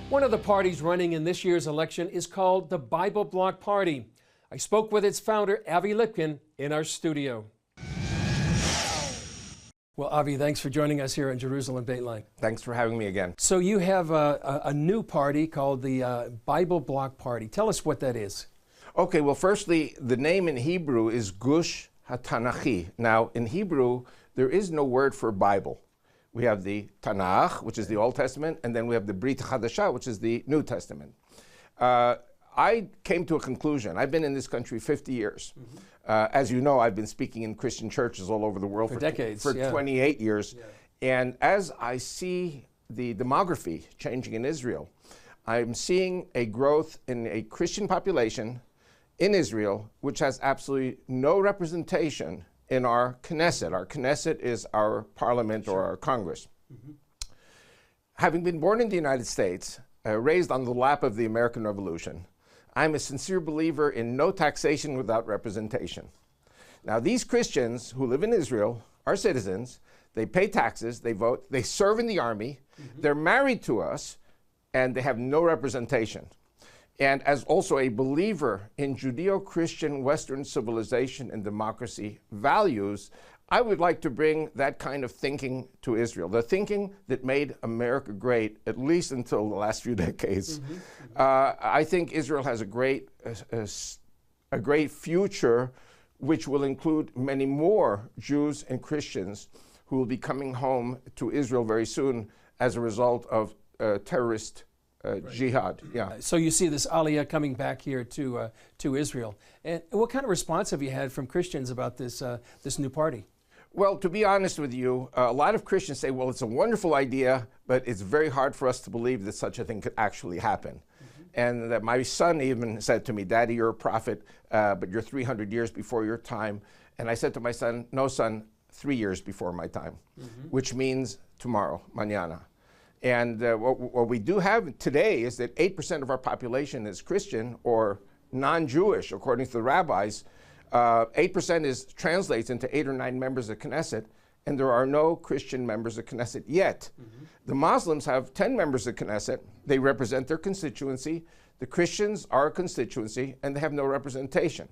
One of the parties running in this year's election is called the Bible Bloc Party. I spoke with its founder, Avi Lipkin, in our studio. Well, Avi, thanks for joining us here in Jerusalem Dateline. Thanks for having me again. So you have a new party called the Bible Bloc Party. Tell us what that is. Okay, well, firstly, the name in Hebrew is Gush HaTanakhi. Now, in Hebrew, there is no word for Bible. We have the Tanakh, which is the Old Testament, and then we have the Brit Chadashah, which is the New Testament. I came to a conclusion. I've been in this country 50 years. As you know, I've been speaking in Christian churches all over the world for decades, for 28 years. Yeah. And as I see the demography changing in Israel, I'm seeing a growth in a Christian population in Israel, which has absolutely no representation in our Knesset. Our Knesset is our parliament or our Congress. Having been born in the United States, raised on the lap of the American Revolution, I'm a sincere believer in no taxation without representation. Now, these Christians who live in Israel are citizens. They pay taxes, they vote, they serve in the army, they're married to us, and they have no representation. And as also a believer in Judeo-Christian Western civilization and democracy values, I would like to bring that kind of thinking to Israel, the thinking that made America great, at least until the last few decades. I think Israel has a great future, which will include many more Jews and Christians who will be coming home to Israel very soon as a result of terrorist jihad. Yeah. So you see this aliyah coming back here to Israel. And what kind of response have you had from Christians about this new party? Well, to be honest with you, a lot of Christians say, well, it's a wonderful idea, but it's very hard for us to believe that such a thing could actually happen. And that my son even said to me, Daddy, you're a prophet, but you're 300 years before your time. And I said to my son, no, son, 3 years before my time, which means tomorrow, mañana. And what we do have today is that 8% of our population is Christian or non-Jewish, according to the rabbis. 8% translates into 8 or 9 members of Knesset, and there are no Christian members of Knesset yet. The Muslims have 10 members of Knesset. They represent their constituency. The Christians are a constituency, and they have no representation.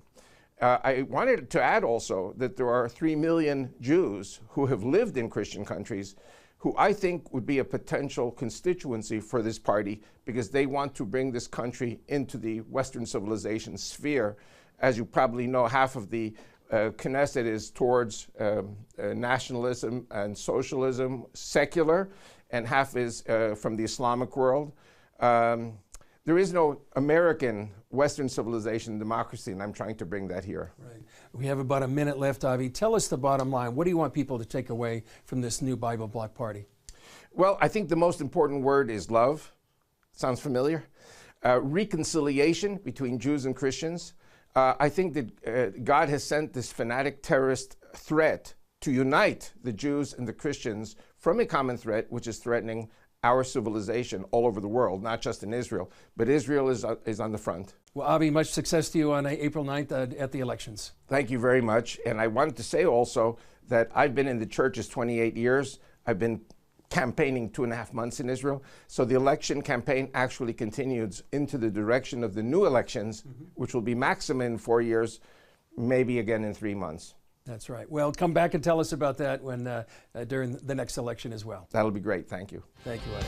I wanted to add also that there are 3 million Jews who have lived in Christian countries who I think would be a potential constituency for this party because they want to bring this country into the Western civilization sphere. As you probably know, half of the Knesset is towards nationalism and socialism, secular, and half is from the Islamic world. There is no American Western civilization democracy, and I'm trying to bring that here. Right. We have about a minute left, Avi. Tell us the bottom line. What do you want people to take away from this new Bible Bloc Party? Well, I think the most important word is love. Sounds familiar? Reconciliation between Jews and Christians. I think that God has sent this fanatic terrorist threat to unite the Jews and the Christians from a common threat, which is threatening our civilization all over the world, not just in Israel, but Israel is on the front. Well, Avi, much success to you on April 9th at the elections. Thank you very much. And I wanted to say also that I've been in the churches 28 years. I've been campaigning 2.5 months in Israel. So the election campaign actually continues into the direction of the new elections, which will be maximum in 4 years, maybe again in 3 months. That's right. Well, come back and tell us about that when during the next election as well. That'll be great. Thank you. Thank you, Avi.